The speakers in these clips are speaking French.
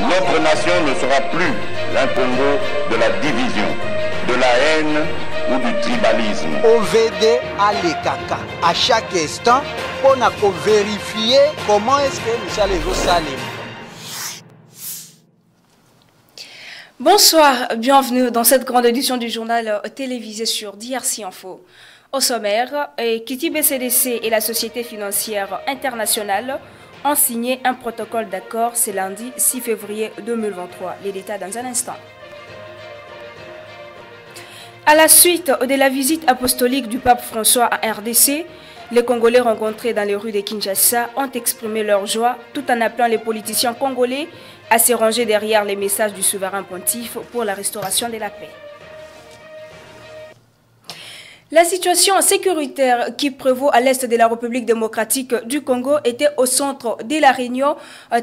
Notre nation ne sera plus un Congo de la division, de la haine ou du tribalisme. OVD à l'EKK à chaque instant pour vérifier comment est-ce que nous allons salir. Bonsoir, bienvenue dans cette grande édition du journal télévisé sur DRC Info. Au sommaire, Kiti BCDC et la Société financière internationale ont signé un protocole d'accord ce lundi 6 février 2023. Les détails dans un instant. À la suite de la visite apostolique du pape François à RDC, les Congolais rencontrés dans les rues de Kinshasa ont exprimé leur joie tout en appelant les politiciens congolais à se ranger derrière les messages du souverain pontife pour la restauration de la paix. La situation sécuritaire qui prévaut à l'est de la République démocratique du Congo était au centre de la réunion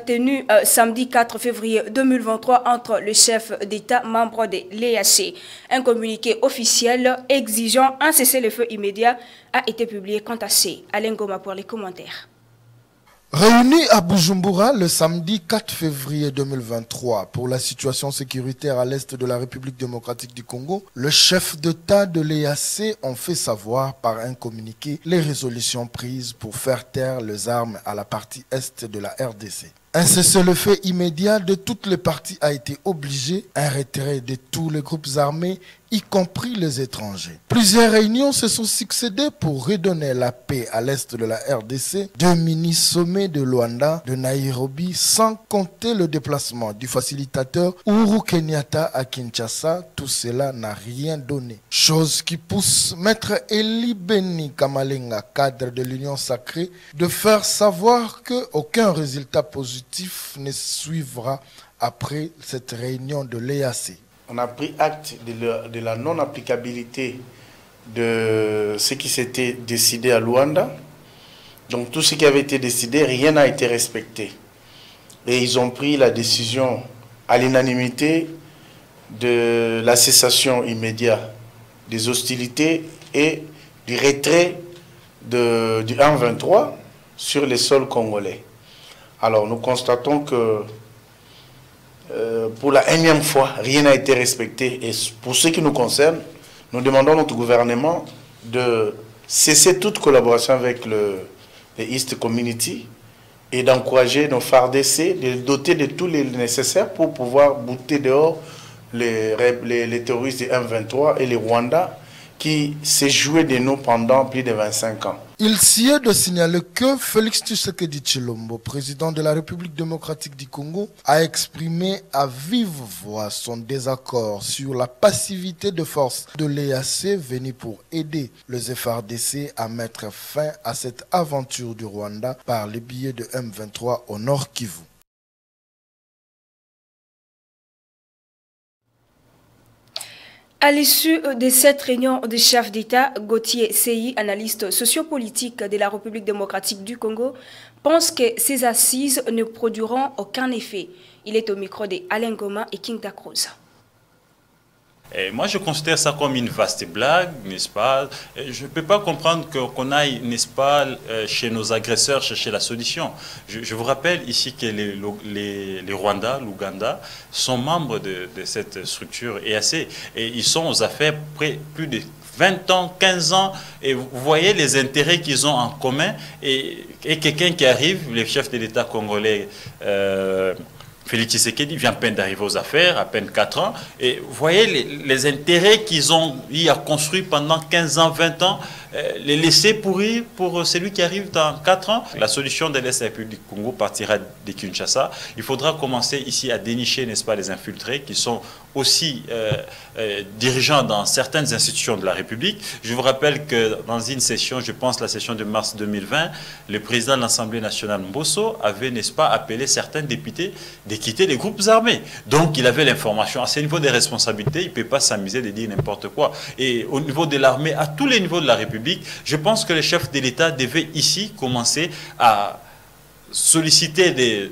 tenue samedi 4 février 2023 entre le chef d'État membre de l'EAC. Un communiqué officiel exigeant un cessez-le-feu immédiat a été publié quant à C. Alain Goma pour les commentaires. Réunis à Bujumbura le samedi 4 février 2023 pour la situation sécuritaire à l'est de la République démocratique du Congo, le chef d'État de l'EAC ont fait savoir par un communiqué les résolutions prises pour faire taire les armes à la partie est de la RDC. Un cessez-le-feu immédiat de toutes les parties a été obligé, un retrait de tous les groupes armés, y compris les étrangers. Plusieurs réunions se sont succédées pour redonner la paix à l'est de la RDC, 2 mini-sommets de Luanda, de Nairobi, sans compter le déplacement du facilitateur Uhuru Kenyatta à Kinshasa. Tout cela n'a rien donné. Chose qui pousse Maître Eli Beni Kamalenga, cadre de l'Union sacrée, de faire savoir qu'aucun résultat positif ne suivra après cette réunion de l'EAC. On a pris acte de la non-applicabilité de ce qui s'était décidé à Luanda. Donc tout ce qui avait été décidé, rien n'a été respecté. Et ils ont pris la décision à l'unanimité de la cessation immédiate des hostilités et du retrait du 1-23 sur les sols congolais. Alors nous constatons que pour la énième fois, rien n'a été respecté. Et pour ce qui nous concerne, nous demandons à notre gouvernement de cesser toute collaboration avec les East Community et d'encourager nos FARDC, de les doter de tout le nécessaire pour pouvoir bouter dehors les terroristes de 1-23 et les Rwandais qui s'est joué de nous pendant plus de 25 ans. Il s'y est de signaler que Félix Tshisekedi Tshilombo, président de la République démocratique du Congo, a exprimé à vive voix son désaccord sur la passivité de force de l'EAC venue pour aider les FARDC à mettre fin à cette aventure du Rwanda par le biais de M23 au Nord Kivu. À l'issue de cette réunion des chefs d'État, Gauthier Seyi, analyste sociopolitique de la République démocratique du Congo, pense que ces assises ne produiront aucun effet. Il est au micro de Alain Goma et King Cruz. Et moi, je considère ça comme une vaste blague, n'est-ce pas? Je ne peux pas comprendre qu'on aille, n'est-ce pas, chez nos agresseurs chercher la solution. Je vous rappelle ici que les Rwandais, l'Ouganda, sont membres de cette structure EAC. Et ils sont aux affaires plus de 20 ans, 15 ans, et vous voyez les intérêts qu'ils ont en commun. Et quelqu'un qui arrive, le chef de l'État congolais, Félix Tshisekedi vient à peine d'arriver aux affaires, à peine 4 ans, et vous voyez les intérêts qu'ils ont eu à construire pendant 15 ans, 20 ans, les laisser pourrir pour celui qui arrive dans 4 ans. La solution de l'Est de la République du Congo partira de Kinshasa. Il faudra commencer ici à dénicher, n'est-ce pas, les infiltrés qui sont aussi dirigeants dans certaines institutions de la République. Je vous rappelle que dans une session, je pense la session de mars 2020, le président de l'Assemblée nationale Mbosso avait, n'est-ce pas, appelé certains députés de quitter les groupes armés. Donc il avait l'information. À ce niveau des responsabilités, il ne peut pas s'amuser de dire n'importe quoi. Et au niveau de l'armée, à tous les niveaux de la République, je pense que les chefs de l'État devaient ici commencer à solliciter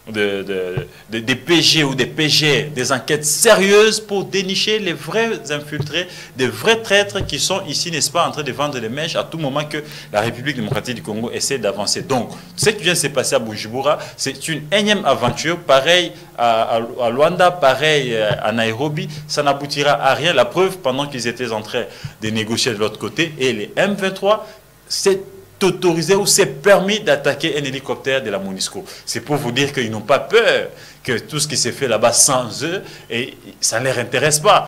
des PG ou des PG, des enquêtes sérieuses pour dénicher les vrais infiltrés, des vrais traîtres qui sont ici, n'est-ce pas, en train de vendre les mèches à tout moment que la République démocratique du Congo essaie d'avancer. Donc, ce qui vient de se passer à Bujumbura, c'est une énième aventure, pareil à Luanda, pareil à Nairobi, ça n'aboutira à rien. La preuve, pendant qu'ils étaient en train de négocier de l'autre côté, et les M23, c'est autorisé ou c'est permis d'attaquer un hélicoptère de la MONUSCO. C'est pour vous dire qu'ils n'ont pas peur que tout ce qui s'est fait là-bas sans eux, et ça ne leur intéresse pas.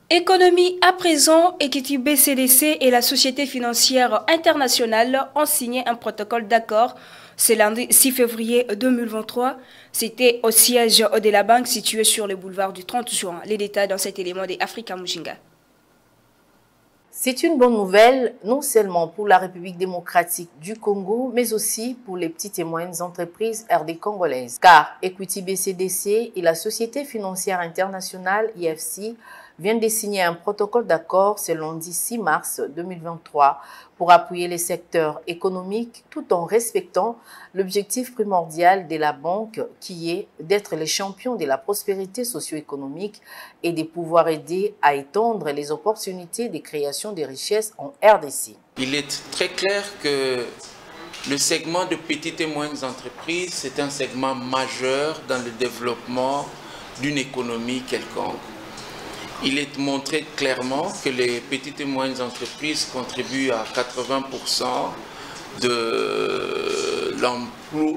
Économie à présent, Equity BCDC et la Société financière internationale ont signé un protocole d'accord. C'est lundi 6 février 2023. C'était au siège de la banque situé sur le boulevard du 30 juin. Les détails dans cet élément des Africa Mujinga. C'est une bonne nouvelle, non seulement pour la République démocratique du Congo, mais aussi pour les petites et moyennes entreprises RD congolaises. Car Equity BCDC et la Société financière internationale IFC viennent de signer un protocole d'accord ce lundi 6 mars 2023 pour appuyer les secteurs économiques tout en respectant l'objectif primordial de la banque qui est d'être les champions de la prospérité socio-économique et de pouvoir aider à étendre les opportunités de création de richesses en RDC. Il est très clair que le segment de petites et moyennes entreprises, c'est un segment majeur dans le développement d'une économie quelconque. Il est montré clairement que les petites et moyennes entreprises contribuent à 80%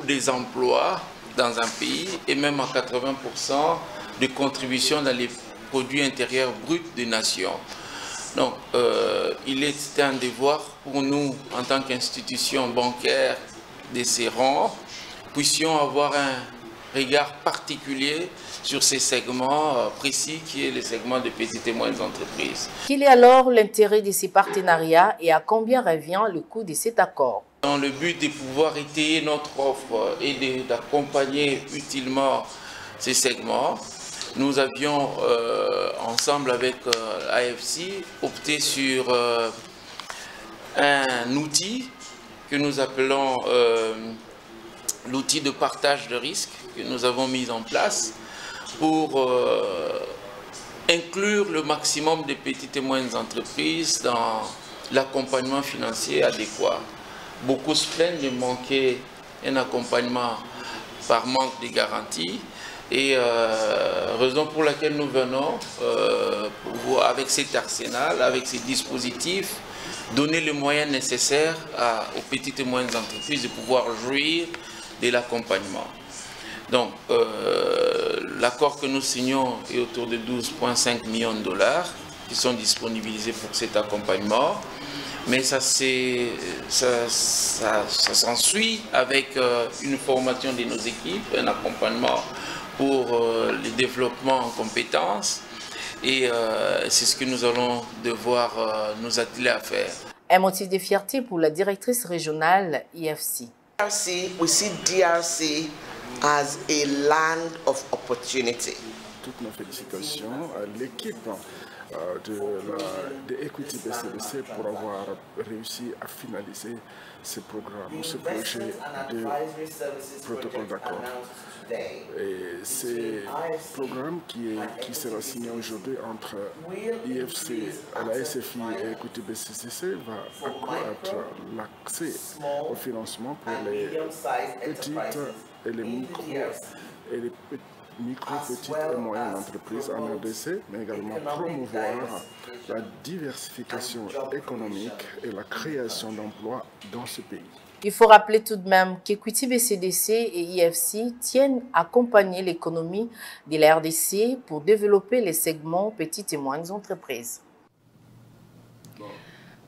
des emplois dans un pays et même à 80% de contributions dans les produits intérieurs bruts des nations. Donc, il est un devoir pour nous, en tant qu'institution bancaire de ces rangs, puissions avoir un regard particulier sur ces segments précis qui est le segment des petites et moyennes entreprises. Quel est alors l'intérêt de ces partenariats et à combien revient le coût de cet accord? Dans le but de pouvoir étayer notre offre et d'accompagner utilement ces segments, nous avions ensemble avec AFC opté sur un outil que nous appelons l'outil de partage de risques que nous avons mis en place pour inclure le maximum des petites et moyennes entreprises dans l'accompagnement financier adéquat. Beaucoup se plaignent de manquer un accompagnement par manque de garantie et raison pour laquelle nous venons avec cet arsenal, avec ces dispositifs, donner les moyens nécessaires aux petites et moyennes entreprises de pouvoir jouir de l'accompagnement. Donc, l'accord que nous signons est autour de 12,5 millions de dollars qui sont disponibilisés pour cet accompagnement. Mais ça s'ensuit avec une formation de nos équipes, un accompagnement pour le développement en compétences. Et c'est ce que nous allons devoir nous atteler à faire. Un motif de fierté pour la directrice régionale IFC. We see DRC as a land of opportunity. Toutes nos félicitations à l'équipe de Equity BCDC pour avoir réussi à finaliser ce programme, ce projet de protocole d'accord. Et c'est un programme qui sera signé aujourd'hui entre IFC, la SFI et Equity BCDC va accroître l'accès au financement pour les petites et les micro petites et moyennes entreprises en RDC, mais également promouvoir la diversification économique et la création d'emplois dans ce pays. Il faut rappeler tout de même qu'Equity BCDC et IFC tiennent à accompagner l'économie de la RDC pour développer les segments petites et moyennes entreprises.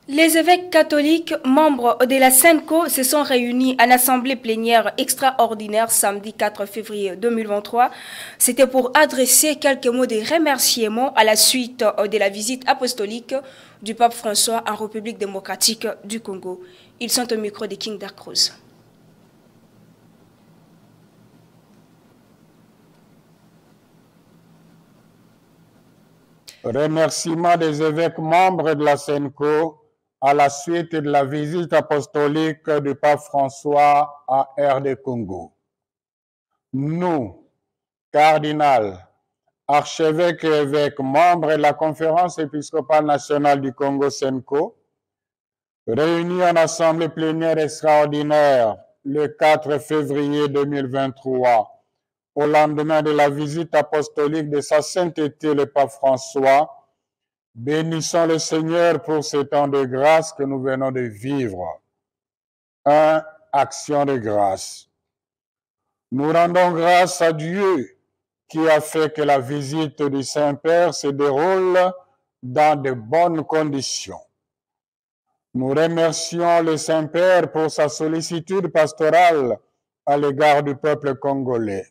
Les évêques catholiques membres de la SENCO se sont réunis en assemblée plénière extraordinaire samedi 4 février 2023. C'était pour adresser quelques mots de remerciement à la suite de la visite apostolique du pape François en République démocratique du Congo. Ils sont au micro de King Dark Rose. Remerciement des évêques membres de la SENCO à la suite de la visite apostolique du pape François à RD Congo. Nous, cardinal, archevêques et évêques, membres de la Conférence épiscopale nationale du Congo (CENCO), réunis en assemblée plénière extraordinaire le 4 février 2023, au lendemain de la visite apostolique de sa sainteté le pape François, bénissons le Seigneur pour ce temps de grâce que nous venons de vivre. 1. Action de grâce. Nous rendons grâce à Dieu qui a fait que la visite du Saint-Père se déroule dans de bonnes conditions. Nous remercions le Saint-Père pour sa sollicitude pastorale à l'égard du peuple congolais.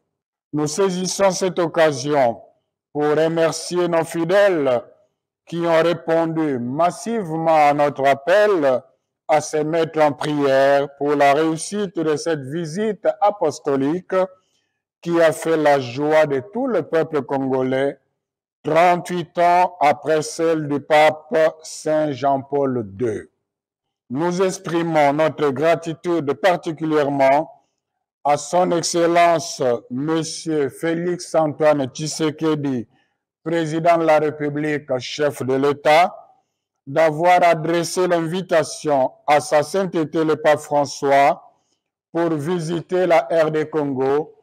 Nous saisissons cette occasion pour remercier nos fidèles qui ont répondu massivement à notre appel à se mettre en prière pour la réussite de cette visite apostolique qui a fait la joie de tout le peuple congolais 38 ans après celle du pape Saint Jean-Paul II. Nous exprimons notre gratitude particulièrement à son Excellence Monsieur Félix Antoine Tshisekedi, président de la République, chef de l'État, d'avoir adressé l'invitation à sa sainteté le pape François pour visiter la RD Congo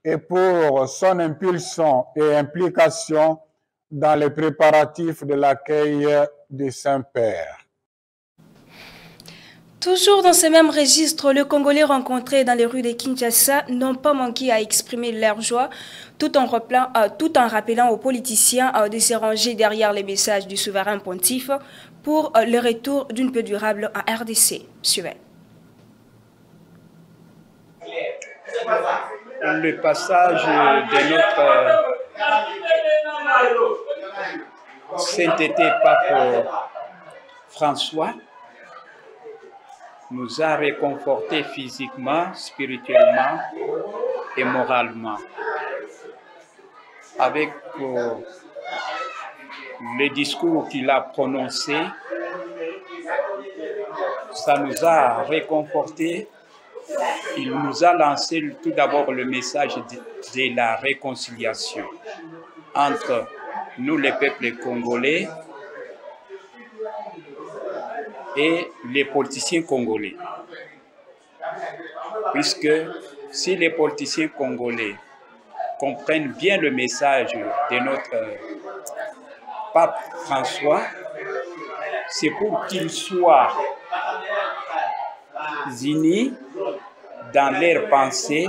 et pour son impulsion et implication dans les préparatifs de l'accueil du Saint-Père. Toujours dans ce même registre, les Congolais rencontrés dans les rues de Kinshasa n'ont pas manqué à exprimer leur joie tout en rappelant aux politiciens de se ranger derrière les messages du souverain pontife pour le retour d'une paix durable en RDC. Suivez. Le passage de notre sainteté pape François nous a réconfortés physiquement, spirituellement et moralement. Avec le discours qu'il a prononcé, ça nous a réconfortés. Il nous a lancé tout d'abord le message de la réconciliation entre nous, les peuples congolais, et les politiciens congolais. Puisque si les politiciens congolais comprennent bien le message de notre pape François, c'est pour qu'ils soient unis dans leurs pensées,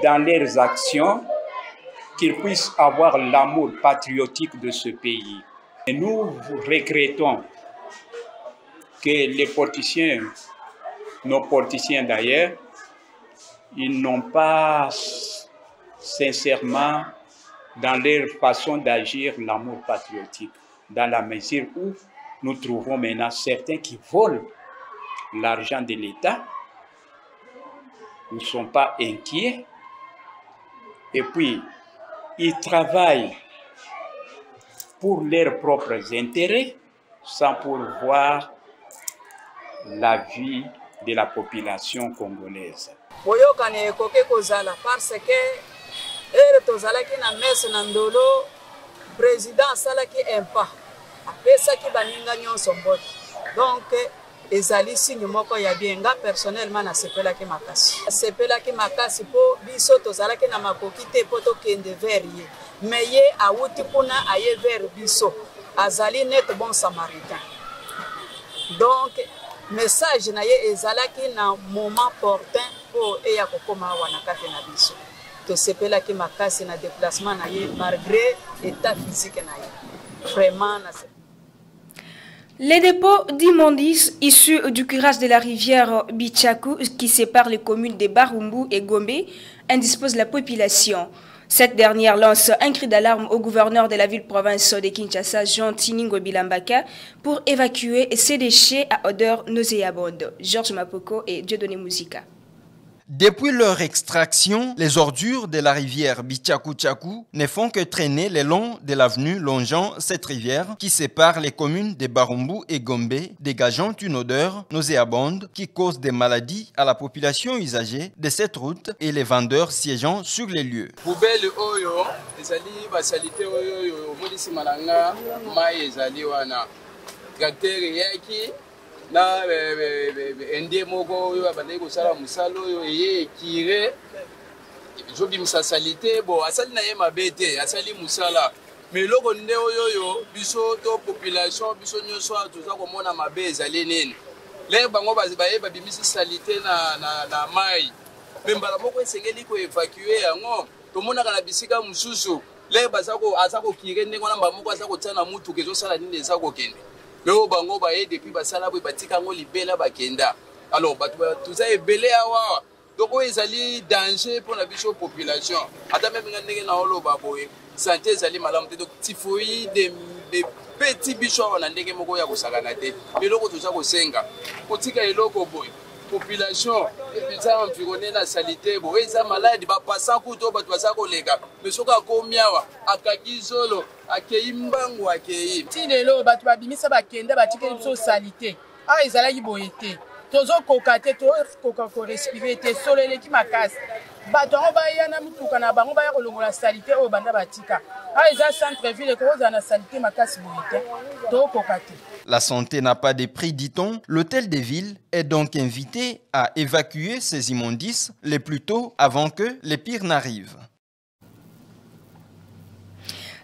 dans leurs actions, qu'ils puissent avoir l'amour patriotique de ce pays. Et nous regrettons que les politiciens, nos politiciens d'ailleurs, ils n'ont pas sincèrement dans leur façon d'agir l'amour patriotique, dans la mesure où nous trouvons maintenant certains qui volent l'argent de l'État, ils ne sont pas inquiets, et puis ils travaillent pour leurs propres intérêts, sans pourvoir la vie de la population congolaise. Boyokani ekoke kozala parce que ere tozalaki na messe na ndolo président asalaki impa apesaki baninga nyonso mbote donc ezali signe moko ya bien nga personnellement nasepelaki makasi po biso tozalaki na makoki te po tokende vers ye mais ye awuti kuna aye vers biso azali net bon samaritain donc message na ye ezalaki na moment portant po eya kokoma wana kati na biso tosepelaki makasi na déplacement na ye malgré état physique na ye vraiment na les dépôts d'immondices issus du curage de la rivière Bichaku qui sépare les communes de Barumbu et Gombe indisposent la population. Cette dernière lance un cri d'alarme au gouverneur de la ville-province de Kinshasa, Jean Tiningo Bilambaka, pour évacuer ces déchets à odeur nauséabonde. Georges Mapoko et Dieudonné Mouzika. Depuis leur extraction, les ordures de la rivière Bichaku-Chaku ne font que traîner le long de l'avenue longeant cette rivière qui sépare les communes de Barumbu et Gombe, dégageant une odeur nauséabonde qui cause des maladies à la population usagée de cette route et les vendeurs siégeant sur les lieux. Poubelle oyo, ezali basalite oyo, molisi malanga, mai ezali wana. Tracteur yaki na ende moko oyo abandaki kosala musala oyo eye ekire ezobimisa salite bo asali na ye mabe te asali musala me eloko nde oyo biso to population biso nyonso toza komona mabe ezali nini le bango bayeba bimisi salite na mai me mbala moko esengeli koevacue yango tomonaka na bisika mosusu le aza kokire ndenge wana mbala moko aza kotia na mutuka ezosala nini eza kokende Leo bango baye depuis basala boy batika ngo libela bakenda. Alors batu tuza ebele awa. Donc ezali danger pour la biso population. Ata même ngandenge na olo baboye. Santé ezali malamu te donc typhoïde des petits bichons na ndenge moko ya kosakana te. Eloko tuza kosenga. Kotika eloko boy. Population eza environné na salité bo eza malade ba passant kuto batu baza kolega. Mais soka komiawa akaki zolo akei mbangu akei ti lelo batu babimisa bakenda batikeli biso salite a ezalaki boye te tozokoka te tokoka korespirer te solo eleki makasi bato yango baya na mituka na bango baya kolongola salite oyo banda batika a eza centre ville ekozala na salite makasi boye te tokoka te. La santé n'a pas de prix, dit-on. L'hôtel de ville est donc invité à évacuer ces immondices le plus tôt avant que les pires n'arrivent.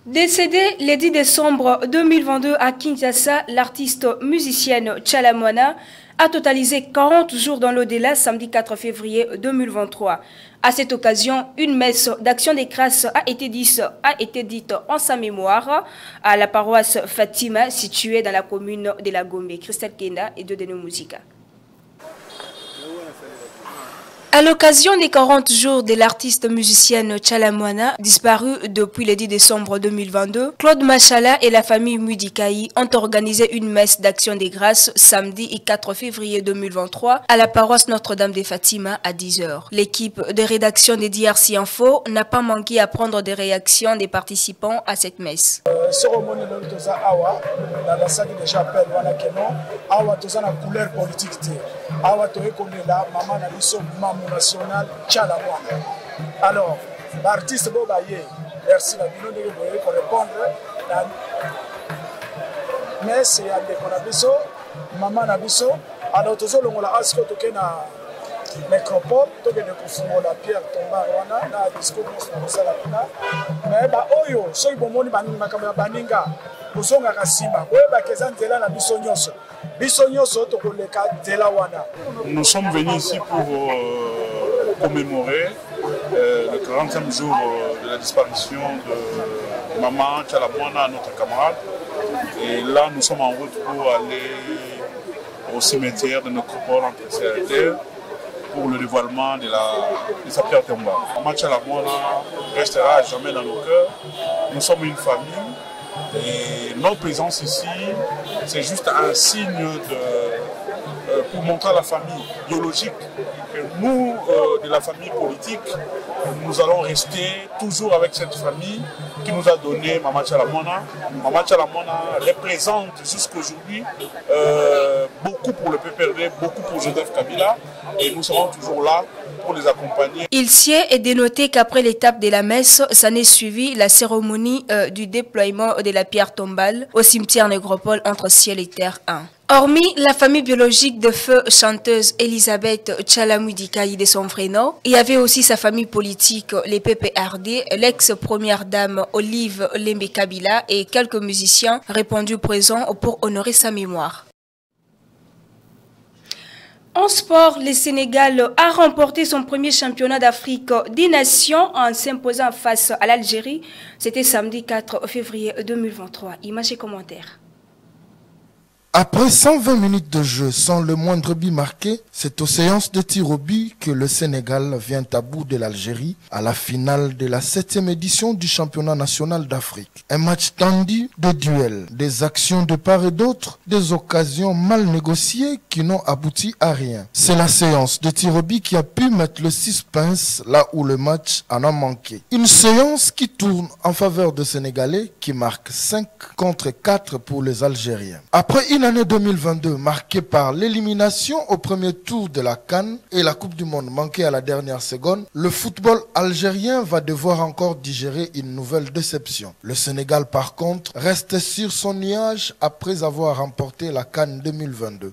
Décédée le 10 décembre 2022 à Kinshasa, l'artiste musicienne Tchalamwana a totalisé 40 jours dans l'au-delà samedi 4 février 2023. À cette occasion, une messe d'action des grâces a été dite en sa mémoire à la paroisse Fatima située dans la commune de la Gombe. Christelle Kenda et Dodeno Musica. À l'occasion des 40 jours de l'artiste musicienne Tchalamwana, disparue depuis le 10 décembre 2022, Claude Machala et la famille Mudikaï ont organisé une messe d'action des grâces samedi 4 février 2023 à la paroisse Notre-Dame de Fatima à 10h. L'équipe de rédaction des DRC Info n'a pas manqué à prendre des réactions des participants à cette messe. National Tchalamwana. Alors, l'artiste Bobaye, merci la bino de pour répondre. Mais c'est à Dekonabiso, Maman Nabiso, alors tous les gens asko toke na nécropole, toke de kufumo la pierre tomba wana na discours na sala kuna. Mais ba oyo, so ibomoni baninga makamya baninga, bosonga kasima, oyeba keza nzela na biso nyonso. Nous sommes venus ici pour commémorer le 40e jour de la disparition de Maman Tchalamwana, notre camarade. Et là, nous sommes en route pour aller au cimetière de Nécropole entre ciel et terre pour le dévoilement de sa pierre tombale. Maman Tchalamwana restera à jamais dans nos cœurs. Nous sommes une famille. Et notre présence ici, c'est juste un signe pour montrer à la famille biologique que nous, de la famille politique, nous allons rester toujours avec cette famille qui nous a donné Maman Tchalamwana. Maman Tchalamwana représente jusqu'aujourd'hui beaucoup pour le PPRD, beaucoup pour Joseph Kabila, et nous serons toujours là pour les accompagner. Il sied est dénoté qu'après l'étape de la messe, s'en est suivi la cérémonie du déploiement de la pierre tombale au cimetière Négropole entre ciel et terre 1. Hormis la famille biologique de feu chanteuse Elisabeth Tchalamudikaï de son vrai nom, il y avait aussi sa famille politique, les PPRD, l'ex-première dame Olive Lembe Kabila et quelques musiciens répondus présents pour honorer sa mémoire. En sport, le Sénégal a remporté son premier championnat d'Afrique des Nations en s'imposant face à l'Algérie. C'était samedi 4 février 2023. Images et commentaires. Après 120 minutes de jeu sans le moindre but marqué, c'est aux séances de tir au but que le Sénégal vient à bout de l'Algérie à la finale de la 7e édition du championnat national d'Afrique. Un match tendu de duels, des actions de part et d'autre, des occasions mal négociées qui n'ont abouti à rien. C'est la séance de tir au but qui a pu mettre le suspense là où le match en a manqué. Une séance qui tourne en faveur des Sénégalais qui marque 5 contre 4 pour les Algériens. Après une année 2022 marquée par l'élimination au premier tour de la CAN et la Coupe du Monde manquée à la dernière seconde, le football algérien va devoir encore digérer une nouvelle déception. Le Sénégal par contre reste sur son nuage après avoir remporté la CAN 2022.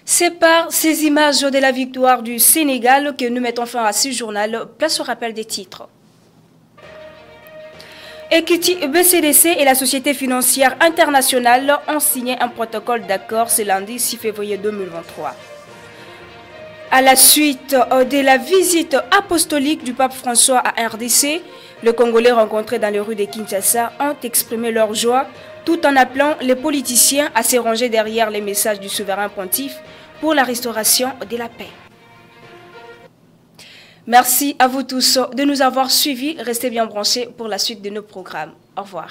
C'est par ces images de la victoire du Sénégal que nous mettons fin à ce journal. Place au rappel des titres. Equity BCDC et la Société financière internationale ont signé un protocole d'accord ce lundi 6 février 2023. À la suite de la visite apostolique du pape François à RDC, les Congolais rencontrés dans les rues de Kinshasa ont exprimé leur joie tout en appelant les politiciens à se ranger derrière les messages du souverain pontife pour la restauration de la paix. Merci à vous tous de nous avoir suivis. Restez bien branchés pour la suite de nos programmes. Au revoir.